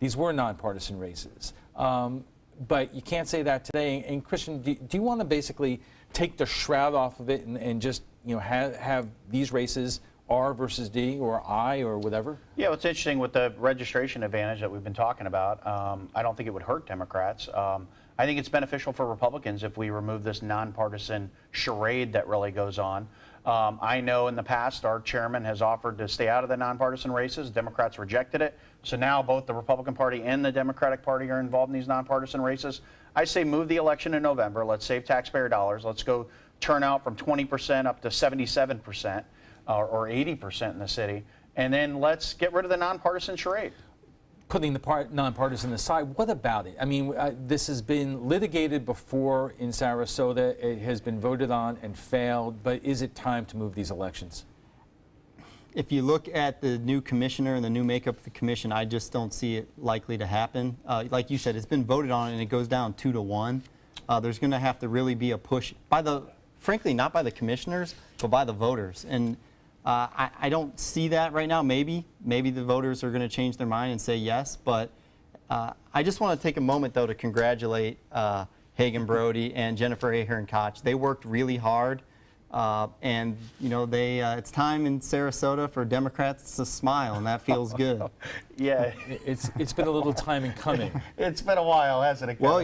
these were nonpartisan races. But you can't say that today. And Christian, do you want to basically take the shroud off of it and just have these races R versus D or I or whatever? Yeah, what's interesting with the registration advantage that we've been talking about, I don't think it would hurt Democrats. I think it's beneficial for Republicans if we remove this nonpartisan charade that really goes on. I know in the past our chairman has offered to stay out of the nonpartisan races. Democrats rejected it. So now both the Republican Party and the Democratic Party are involved in these nonpartisan races. I say move the election in November. Let's save taxpayer dollars. Let's go turnout from 20% up to 77%. Or 80% in the city, and then let's get rid of the nonpartisan charade. Putting the nonpartisan aside, what about it? I mean, this has been litigated before in Sarasota. It has been voted on and failed, but is it time to move these elections? If you look at the new commissioner and the new makeup of the commission, I just don't see it likely to happen. Like you said, it's been voted on and it goes down 2-1. There's going to have to really be a push by frankly, not by the commissioners, but by the voters. And I don't see that right now. Maybe the voters are going to change their mind and say yes, but I just want to take a moment, though, to congratulate Hagen Brody and Jennifer Ahern-Koch. They worked really hard, and it's time in Sarasota for Democrats to smile, and that feels good. Yeah, it's been a little time in coming. It's been a while, hasn't it? Well,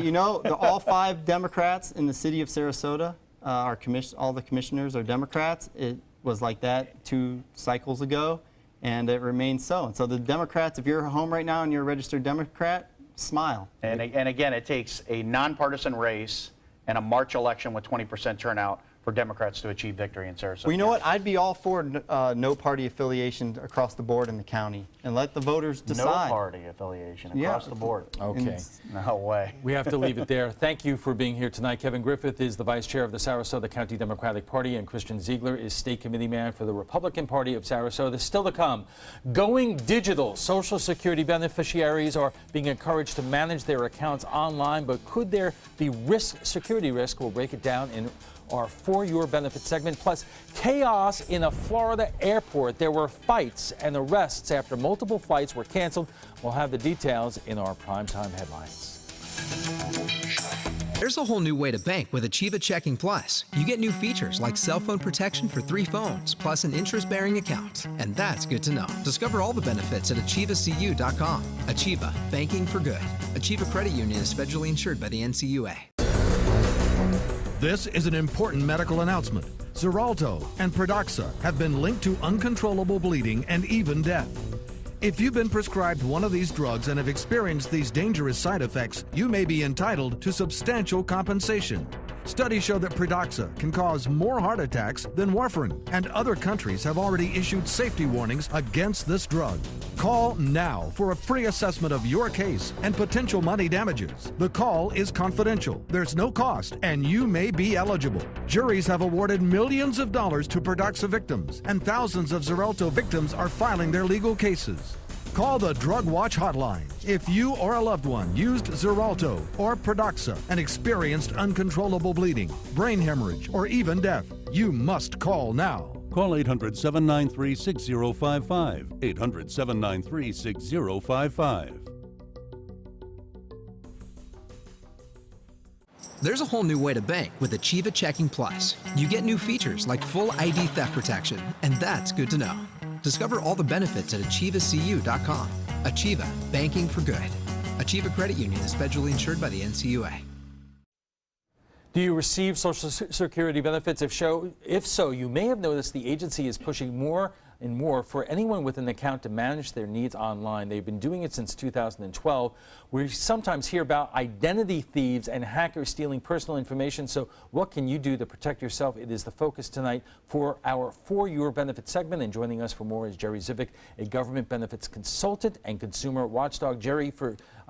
all 5 Democrats in the city of Sarasota, all the commissioners are Democrats. It was like that 2 cycles ago, and it remains so. And so the Democrats, if you're home right now and you're a registered Democrat, smile. And again, it takes a nonpartisan race and a March election with 20% turnout for Democrats to achieve victory in Sarasota. Well, you know what? I'd be all for no party affiliation across the board in the county, and let the voters decide. No party affiliation across the board. Okay. No way. We have to leave it there. Thank you for being here tonight. Kevin Griffith is the vice chair of the Sarasota County Democratic Party, and Christian Ziegler is state committee man for the Republican Party of Sarasota. Still to come, going digital. Social Security beneficiaries are being encouraged to manage their accounts online, but could there be security risk? We'll break it down in our For Your Benefit segment. Plus, chaos in a Florida airport. There were fights and arrests after multiple flights were canceled. We'll have the details in our primetime headlines. There's a whole new way to bank with Achieva Checking Plus. You get new features like cell phone protection for 3 phones, plus an interest-bearing account. And that's good to know. Discover all the benefits at AchievaCU.com. Achieva, banking for good. Achieva Credit Union is federally insured by the NCUA. This is an important medical announcement. Xarelto and Pradaxa have been linked to uncontrollable bleeding and even death. If you've been prescribed one of these drugs and have experienced these dangerous side effects, you may be entitled to substantial compensation. Studies show that Pradaxa can cause more heart attacks than warfarin, and other countries have already issued safety warnings against this drug. Call now for a free assessment of your case and potential money damages. The call is confidential, there's no cost, and you may be eligible. Juries have awarded millions of dollars to Pradaxa victims, and thousands of Xarelto victims are filing their legal cases. Call the Drug Watch hotline if you or a loved one used Xarelto or Pradaxa and experienced uncontrollable bleeding, brain hemorrhage, or even death. You must call now. Call 800-793-6055. 800-793-6055. There's a whole new way to bank with Achieva Checking Plus. You get new features like full ID theft protection, and that's good to know. Discover all the benefits at AchievaCU.com. Achieva, banking for good. Achieva Credit Union is federally insured by the NCUA. Do you receive Social Security benefits? If so, you may have noticed the agency is pushing more and more for anyone with an account to manage their needs online. They've been doing it since 2012. We sometimes hear about identity thieves and hackers stealing personal information. So what can you do to protect yourself? It is the focus tonight for our For Your Benefit segment. And joining us for more is Jerry Zivick, a government benefits consultant and consumer watchdog. Jerry,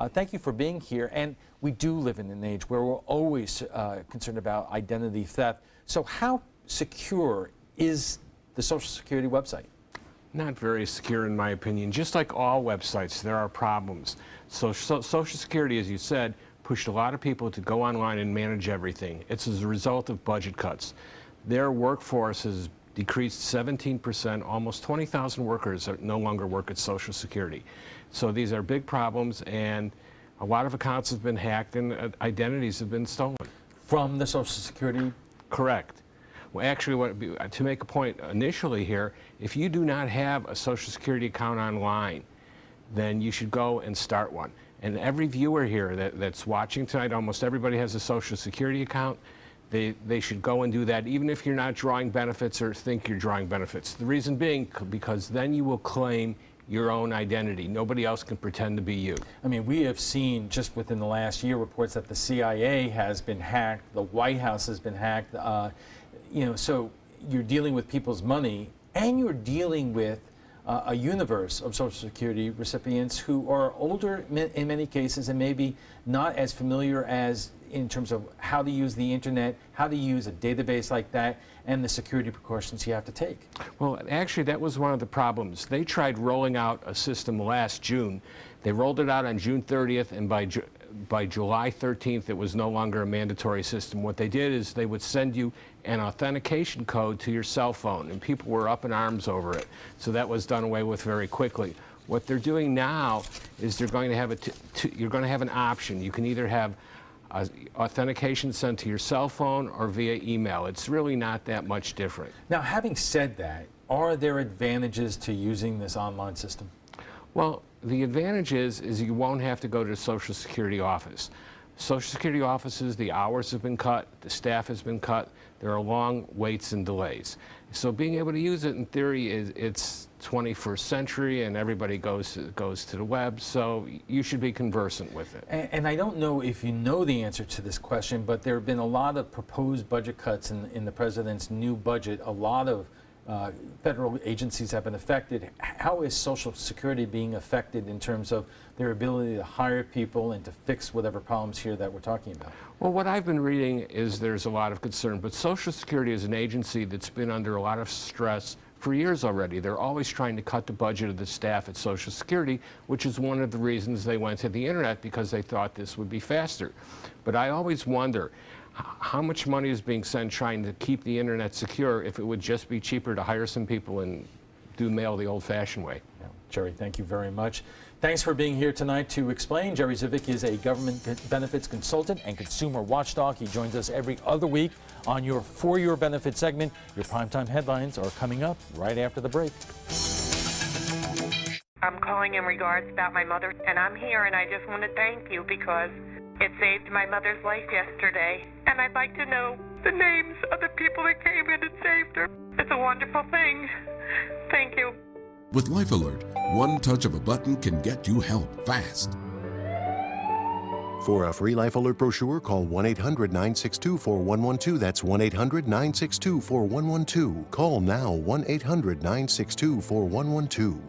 thank you for being here. And we do live in an age where we're always concerned about identity theft. So how secure is the Social Security website? Not very secure, in my opinion. Just like all websites, there are problems. So Social Security, as you said, pushed a lot of people to go online and manage everything. It's as a result of budget cuts. Their workforce has decreased 17%. Almost 20,000 workers no longer work at Social Security. So these are big problems, and a lot of accounts have been hacked and identities have been stolen. From the Social Security? Correct. Well, actually, to make a point initially here, if you do not have a Social Security account online, then you should go and start one. And every viewer here that's watching tonight, almost everybody has a Social Security account. They should go and do that, even if you're not drawing benefits or think you're drawing benefits. The reason being, because then you will claim your own identity. Nobody else can pretend to be you. I mean, we have seen just within the last year reports that the CIA has been hacked, the White House has been hacked. So you're dealing with people's money, and you're dealing with a universe of Social Security recipients who are older in many cases and maybe not as familiar as in terms of how to use the internet, how to use a database like that, and the security precautions you have to take. Well, actually, that was one of the problems. They tried rolling out a system last June. They rolled it out on June 30th, and by July 13th, it was no longer a mandatory system. What they did is they would send you an authentication code to your cell phone, and people were up in arms over it. So that was done away with very quickly. What they're doing now is they're going to have you're going to have an option. You can either have authentication sent to your cell phone or via email. It's really not that much different. Now, having said that, are there advantages to using this online system? Well, the advantage is you won't have to go to the Social Security office. Social Security offices, the hours have been cut, the staff has been cut. There are long waits and delays. So being able to use it in theory it's 21st century, and everybody goes to the web, so you should be conversant with it. And I don't know if you know the answer to this question, but there have been a lot of proposed budget cuts in the president's new budget. A lot of federal agencies have been affected. How is Social Security being affected in terms of their ability to hire people and to fix whatever problems here that we're talking about? Well, what I've been reading is there's a lot of concern, but Social Security is an agency that's been under a lot of stress for years already. They're always trying to cut the budget of the staff at Social Security, which is one of the reasons they went to the internet, because they thought this would be faster. But I always wonder, how much money is being spent trying to keep the internet secure if it would just be cheaper to hire some people and do mail the old-fashioned way? Yeah. Jerry, thank you very much. Thanks for being here tonight to explain. Jerry Zivic is a government benefits consultant and consumer watchdog. He joins us every other week on your For Your Benefit segment. Your primetime headlines are coming up right after the break. I'm calling in regards about my mother, and I'm here, and I just want to thank you because it saved my mother's life yesterday, and I'd like to know the names of the people that came in and saved her. It's a wonderful thing. Thank you. With Life Alert, one touch of a button can get you help fast. For a free Life Alert brochure, call 1-800-962-4112. That's 1-800-962-4112. Call now, 1-800-962-4112.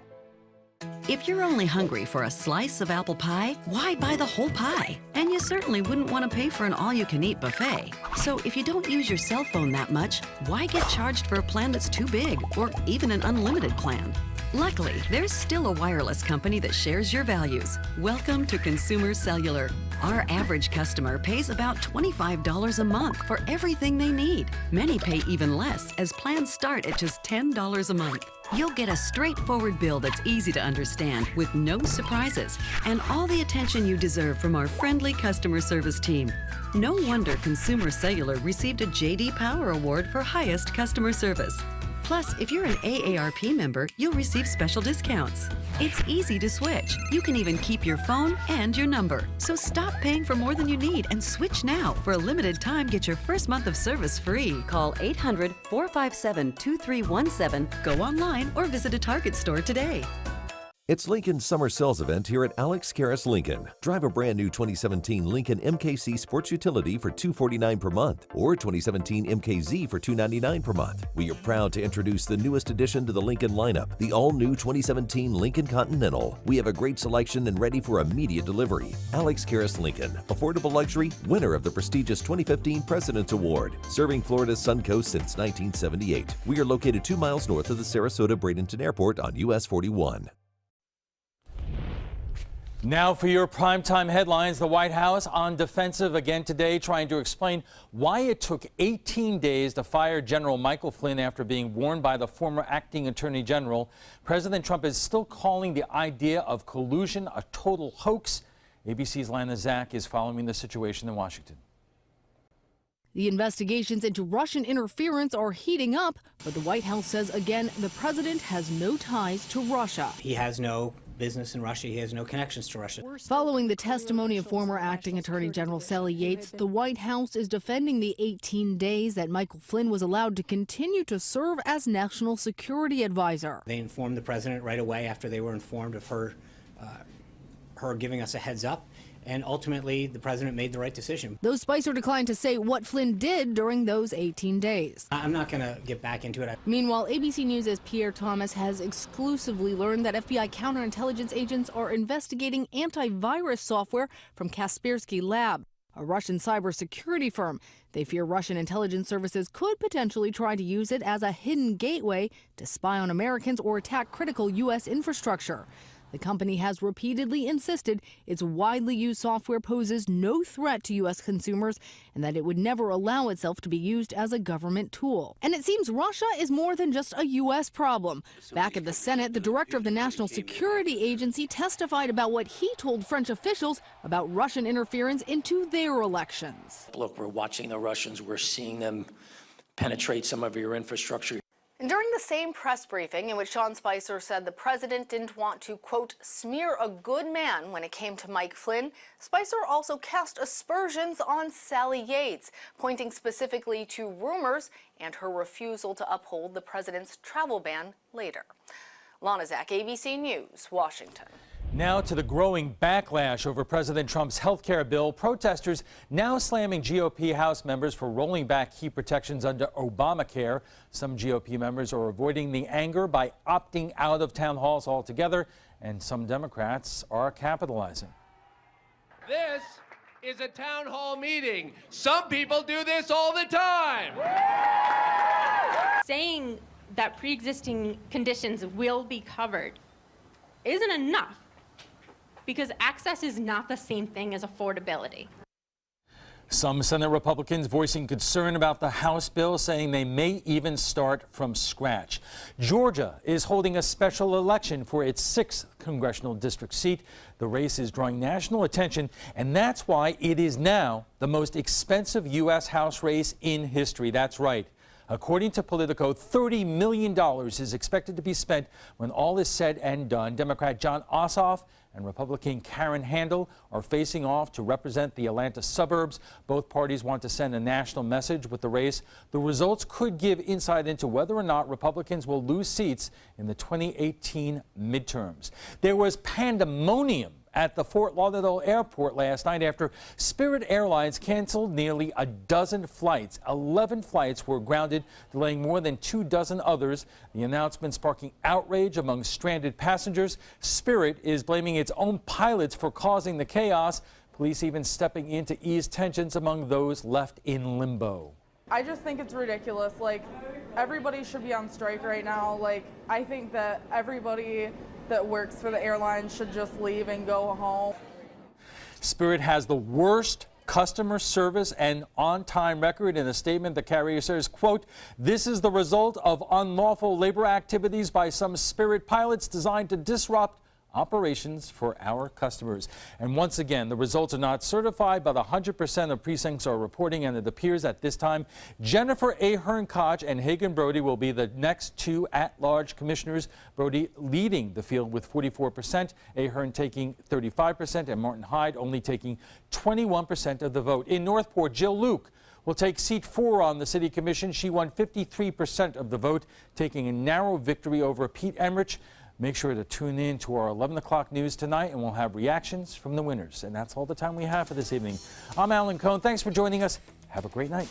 If you're only hungry for a slice of apple pie, why buy the whole pie? And you certainly wouldn't want to pay for an all-you-can-eat buffet. So if you don't use your cell phone that much, why get charged for a plan that's too big, or even an unlimited plan? Luckily, there's still a wireless company that shares your values. Welcome to Consumer Cellular. Our average customer pays about $25 a month for everything they need. Many pay even less, as plans start at just $10 a month. You'll get a straightforward bill that's easy to understand, with no surprises, and all the attention you deserve from our friendly customer service team. No wonder Consumer Cellular received a J.D. Power Award for highest customer service. Plus, if you're an AARP member, you'll receive special discounts. It's easy to switch. You can even keep your phone and your number. So stop paying for more than you need and switch now. For a limited time, get your first month of service free. Call 800-457-2317, go online, or visit a Target store today. It's Lincoln's summer sales event here at Alex Karras Lincoln. Drive a brand new 2017 Lincoln MKC Sports Utility for $249 per month, or 2017 MKZ for $299 per month. We are proud to introduce the newest addition to the Lincoln lineup, the all-new 2017 Lincoln Continental. We have a great selection and ready for immediate delivery. Alex Karras Lincoln, affordable luxury, winner of the prestigious 2015 President's Award, serving Florida's Suncoast since 1978. We are located 2 miles north of the Sarasota-Bradenton Airport on US 41. Now for your primetime headlines. The White House on defensive again today, trying to explain why it took 18 days to fire General Michael Flynn after being warned by the former acting attorney general. President Trump is still calling the idea of collusion a total hoax. ABC's Lana Zak is following the situation in Washington. The investigations into Russian interference are heating up, but the White House says again the president has no ties to Russia. He has no business in Russia. He has no connections to Russia. Following the testimony of former acting attorney general Sally Yates, the White House is defending the 18 days that Michael Flynn was allowed to continue to serve as national security advisor. They informed the president right away after they were informed of her giving us a heads up. And ultimately, the president made the right decision. Though Spicer declined to say what Flynn did during those 18 days. I'm not going to get back into it. Meanwhile, ABC News' Pierre Thomas has exclusively learned that FBI counterintelligence agents are investigating antivirus software from Kaspersky Lab, a Russian cybersecurity firm. They fear Russian intelligence services could potentially try to use it as a hidden gateway to spy on Americans or attack critical U.S. infrastructure. The company has repeatedly insisted its widely used software poses no threat to U.S. consumers and that it would never allow itself to be used as a government tool. And it seems Russia is more than just a U.S. problem. Back at the Senate, the director of the National Security Agency testified about what he told French officials about Russian interference into their elections. Look, we're watching the Russians. We're seeing them penetrate some of your infrastructure. And during the same press briefing in which Sean Spicer said the president didn't want to, quote, smear a good man when it came to Mike Flynn, Spicer also cast aspersions on Sally Yates, pointing specifically to rumors and her refusal to uphold the president's travel ban later. Lana Zach, ABC News, Washington. Now to the growing backlash over President Trump's health care bill. Protesters now slamming GOP House members for rolling back key protections under Obamacare. Some GOP members are avoiding the anger by opting out of town halls altogether, and some Democrats are capitalizing. This is a town hall meeting. Some people do this all the time. Saying that pre-existing conditions will be covered isn't enough, because access is not the same thing as affordability. Some Senate Republicans voicing concern about the House bill, saying they may even start from scratch. Georgia is holding a special election for its 6th congressional district seat. The race is drawing national attention, and that's why it is now the most expensive U.S. House race in history. That's right. According to Politico, $30 million is expected to be spent when all is said and done. Democrat John Ossoff and Republican Karen Handel are facing off to represent the Atlanta suburbs. Both parties want to send a national message with the race. The results could give insight into whether or not Republicans will lose seats in the 2018 midterms. There was pandemonium at the Fort Lauderdale airport last night after Spirit Airlines canceled nearly a dozen flights. 11 flights were grounded, delaying more than 24 others. The announcement sparking outrage among stranded passengers. Spirit is blaming its own pilots for causing the chaos. Police even stepping in to ease tensions among those left in limbo. I just think it's ridiculous. Like, everybody should be on strike right now. Like, I think that everybody that works for the airline should just leave and go home. Spirit has the worst customer service and on-time record. In a statement, the carrier says, quote, "This is the result of unlawful labor activities by some Spirit pilots designed to disrupt operations for our customers." And once again, the results are not certified, but 100% of precincts are reporting, and it appears at this time Jennifer Ahern Koch and Hagan Brody will be the next 2 at-large commissioners. Brody leading the field with 44%, Ahern taking 35%, and Martin Hyde only taking 21% of the vote. In Northport, Jill Luke will take seat 4 on the city commission. She won 53% of the vote, taking a narrow victory over Pete Emmerich. Make sure to tune in to our 11 o'clock news tonight, and we'll have reactions from the winners. And that's all the time we have for this evening. I'm Alan Cohn. Thanks for joining us. Have a great night.